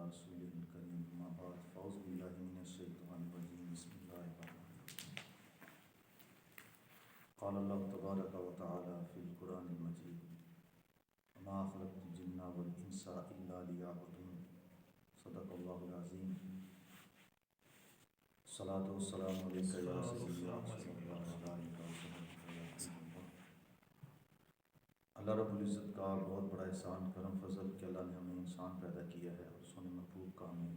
رسوله الكريم أما بعد فأعوذ بالله من الشيطان الرجيم بسم الله الرحمن الرحيم قال الله تبارك وتعالى في القرآن المجيد وما خلقت الجن والإنس إلا ليعبدون صدق الله العظيم الصلاة والسلام عليك يا سيدي يا رسول الله وعلى آلك وصحبه يا حبيب الله۔ اللہ رب العزت کا بہت بڑا احسان کرم فضل کہ اللہ نے ہمیں انسان پیدا کیا ہے اور سونے محبوب کا ہمیں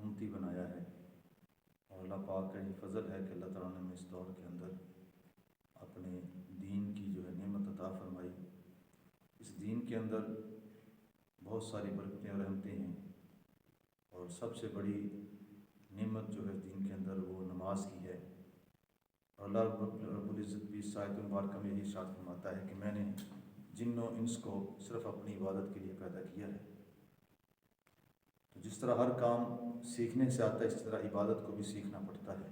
امتی بنایا ہے، اور اللہ پاک کا یہ فضل ہے کہ اللہ تعالیٰ نے ہمیں اس دور کے اندر اپنے دین کی جو ہے نعمت عطا فرمائی۔ اس دین کے اندر بہت ساری برکتیں اور رحمتیں ہیں، اور سب سے بڑی نعمت جو ہے دین کے اندر وہ نماز کی ہے۔ اور اللہ رب العزت بھی اس آیت مبارکہ میں یہی ارشاد فرماتا ہے کہ میں نے جن و انس کو صرف اپنی عبادت کے لیے پیدا کیا ہے۔ تو جس طرح ہر کام سیکھنے سے آتا ہے، اس طرح عبادت کو بھی سیکھنا پڑتا ہے۔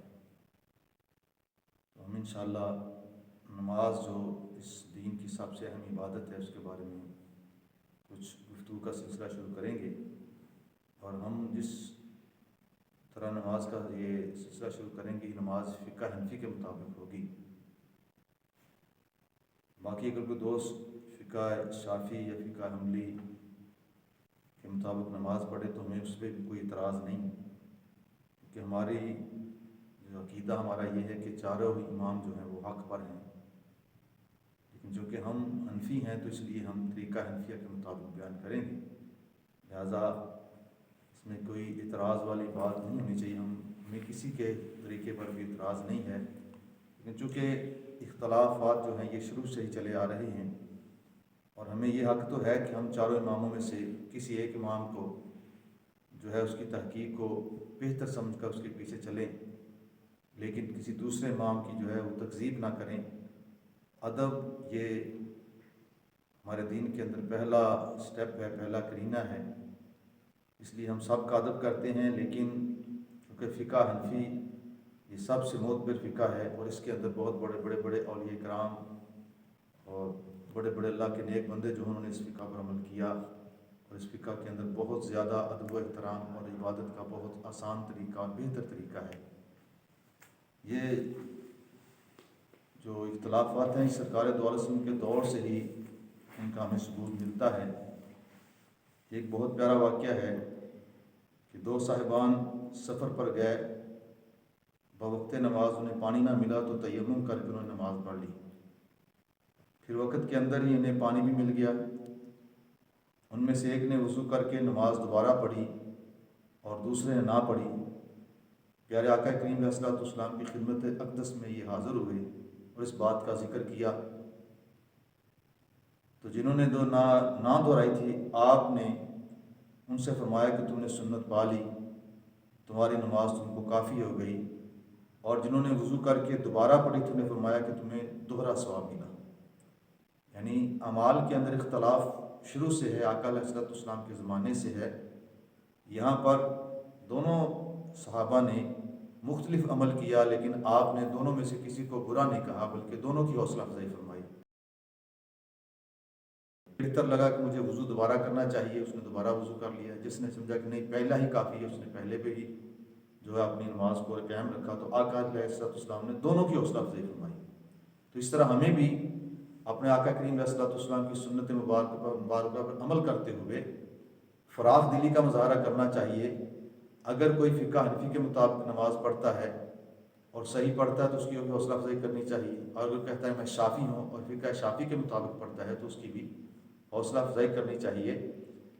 تو ہم انشاءاللہ نماز جو اس دین کی سب سے اہم عبادت ہے، اس کے بارے میں کچھ گفتگو کا سلسلہ شروع کریں گے۔ اور ہم جس طرح نماز کا یہ سلسلہ شروع کریں گے، یہ نماز فقہ حنفی کے مطابق ہوگی۔ باقی اگر کوئی دوست فقہ شافی یا فقہ حنبلی کے مطابق نماز پڑھے تو ہمیں اس پہ بھی کوئی اعتراض نہیں، کہ ہماری جو عقیدہ ہمارا یہ ہے کہ چاروں ہی امام جو ہیں وہ حق پر ہیں، لیکن جو کہ ہم حنفی ہیں تو اس لیے ہم طریقہ حنفیہ کے مطابق بیان کریں گے، لہٰذا اس میں کوئی اعتراض والی بات نہیں ہونی چاہیے۔ ہمیں کسی کے طریقے پر بھی اعتراض نہیں ہے، لیکن چونکہ اختلافات جو ہیں یہ شروع سے ہی چلے آ رہے ہیں، اور ہمیں یہ حق تو ہے کہ ہم چاروں اماموں میں سے کسی ایک امام کو جو ہے اس کی تحقیق کو بہتر سمجھ کر اس کے پیچھے چلیں، لیکن کسی دوسرے امام کی جو ہے وہ تکذیب نہ کریں۔ ادب یہ ہمارے دین کے اندر پہلا سٹیپ ہے، پہلا کرینہ ہے، اس لیے ہم سب کا ادب کرتے ہیں۔ لیکن کیونکہ فقہ حنفی یہ سب سے معتبر فقہ ہے، اور اس کے اندر بہت بڑے اولیاء کرام اور بڑے اللہ کے نیک بندے جو انہوں نے اس فقہ پر عمل کیا، اور اس فقہ کے اندر بہت زیادہ ادب و احترام اور عبادت کا بہت آسان طریقہ اور بہتر طریقہ ہے۔ یہ جو اختلافات ہیں سرکار دو عالم وسلم کے دور سے ہی ان کا ہمیں ثبوت ملتا ہے۔ ایک بہت پیارا واقعہ ہے کہ دو صاحبان سفر پر گئے، بوقت نماز انہیں پانی نہ ملا تو تیمم کر کے انہوں نے نماز پڑھ لی۔ پھر وقت کے اندر ہی انہیں پانی بھی مل گیا۔ ان میں سے ایک نے وضو کر کے نماز دوبارہ پڑھی اور دوسرے نے نہ پڑھی۔ پیارے آقا کریم علیہ الصلوۃ والسلام کی خدمت اقدس میں یہ حاضر ہوئے اور اس بات کا ذکر کیا، تو جنہوں نے نہ دہرائی تھی، آپ نے ان سے فرمایا کہ تم نے سنت پا لی، تمہاری نماز تم کو کافی ہو گئی، اور جنہوں نے وضو کر کے دوبارہ پڑھی تم نے فرمایا کہ تمہیں دوہرا ثواب ملا۔ یعنی اعمال کے اندر اختلاف شروع سے ہے، آقا علیہ الصلوۃ والسلام کے زمانے سے ہے۔ یہاں پر دونوں صحابہ نے مختلف عمل کیا، لیکن آپ نے دونوں میں سے کسی کو برا نہیں کہا، بلکہ دونوں کی حوصلہ افزائی فرمائی۔ بہتر لگا کہ مجھے وضو دوبارہ کرنا چاہیے، اس نے دوبارہ وضو کر لیا۔ جس نے سمجھا کہ نہیں پہلا ہی کافی ہے، اس نے پہلے پہ ہی جو ہے اپنی نماز کو قائم رکھا۔ تو آقا علیہ الصلوۃ والسلام نے دونوں کی حوصلہ افزائی فرمائی۔ تو اس طرح ہمیں بھی اپنے آقا کریم علیہ الصلوۃ والسلام کی سنت مبارکہ پر عمل کرتے ہوئے فراخ دلی کا مظاہرہ کرنا چاہیے۔ اگر کوئی فقہ حنفی کے مطابق نماز پڑھتا ہے اور صحیح پڑھتا ہے تو اس کی بھی حوصلہ افزائی کرنی چاہیے، اور اگر کہتا ہے میں شافی ہوں اور فقہ شافی کے مطابق پڑھتا ہے تو اس کی بھی حوصلہ افزائی کرنی چاہیے۔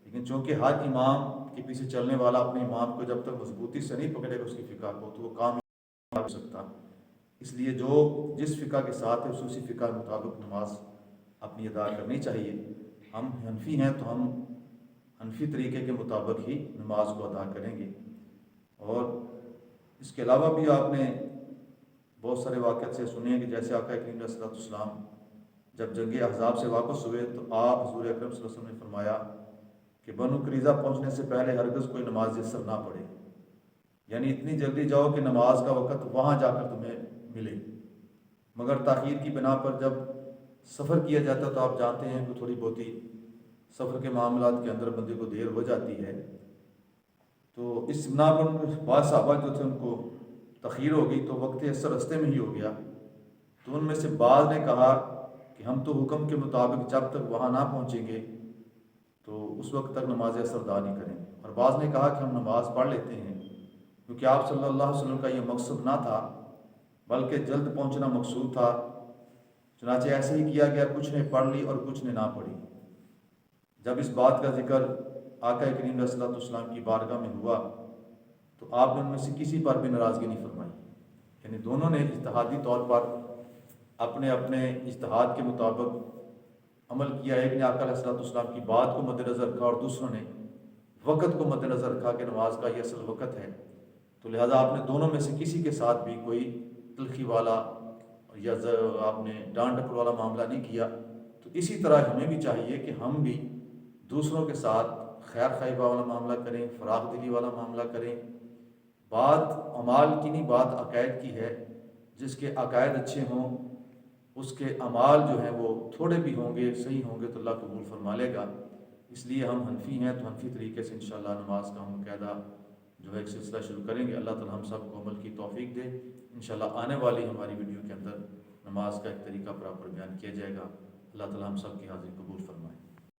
لیکن چونکہ ہر امام کے پیچھے چلنے والا اپنے امام کو جب تک مضبوطی سے نہیں پکڑے گا اس کی فقہ کو، تو وہ کام نہیں ہو سکتا۔ اس لیے جو جس فقہ کے ساتھ ہے اسی فقہ کے مطابق نماز اپنی ادا کرنی چاہیے۔ ہم حنفی ہیں تو ہم حنفی طریقے کے مطابق ہی نماز کو ادا کریں گے۔ اور اس کے علاوہ بھی آپ نے بہت سارے واقعات سے سنے ہیں کہ جیسے آقا کریم علیہ الصلوۃ والسلام جب جنگ احزاب سے واپس ہوئے تو آپ حضور اکرم صلی اللہ علیہ وسلم نے فرمایا کہ بنو قریظہ پہنچنے سے پہلے ہرگز کوئی نماز یسر نہ پڑھے، یعنی اتنی جلدی جاؤ کہ نماز کا وقت وہاں جا کر تمہیں ملے۔ مگر تاخیر کی بنا پر جب سفر کیا جاتا تو آپ جانتے ہیں کہ تھوڑی بہتی سفر کے معاملات کے اندر بندے کو دیر ہو جاتی ہے، تو اس بنا پر بعض صحابہ جو تھے ان کو تخیر ہو گئی، تو وقت اثر رستے میں ہی ہو گیا، تو ان میں سے بعض نے کہا کہ ہم تو حکم کے مطابق جب تک وہاں نہ پہنچیں گے تو اس وقت تک نماز اثر ادا نہیں کریں گے، اور بعض نے کہا کہ ہم نماز پڑھ لیتے ہیں، کیونکہ آپ صلی اللہ علیہ وسلم کا یہ مقصد نہ تھا بلکہ جلد پہنچنا مقصود تھا، چنانچہ ایسے ہی کیا گیا، کچھ نے پڑھ لی اور کچھ نے نہ پڑھی۔ جب اس بات کا ذکر آقا کریم علیہ الصلوۃ والسلام کی بارگاہ میں ہوا تو آپ نے ان میں سے کسی پر بھی ناراضگی نہیں فرمائی، یعنی دونوں نے اجتہادی طور پر اپنے اپنے اجتہاد کے مطابق عمل کیا۔ ایک نے آقا علیہ الصلوۃ والسلام کی بات کو مد نظر رکھا اور دوسروں نے وقت کو مد نظر رکھا کہ نماز کا یہ اصل وقت ہے، تو لہٰذا آپ نے دونوں میں سے کسی کے ساتھ بھی کوئی تلخی والا یا آپ نے ڈانٹ ڈپٹ والا معاملہ نہیں کیا۔ تو اسی طرح ہمیں بھی چاہیے کہ ہم بھی دوسروں کے ساتھ خیر خواہی والا معاملہ کریں، فراخ دلی والا معاملہ کریں۔ بات اعمال کی نہیں، بات عقائد کی ہے، جس کے عقائد اچھے ہوں اس کے اعمال جو ہیں وہ تھوڑے بھی ہوں گے، صحیح ہوں گے تو اللہ قبول فرما لے گا۔ اس لیے ہم حنفی ہیں تو حنفی طریقے سے انشاءاللہ نماز کا ہم باقاعدہ جو ہے ایک سلسلہ شروع کریں گے۔ اللہ تعالی ہم سب کو عمل کی توفیق دے۔ انشاءاللہ آنے والی ہماری ویڈیو کے اندر نماز کا ایک طریقہ پراپر بیان کیا جائے گا۔ اللہ تعالی ہم سب کی حاضری قبول فرمائے۔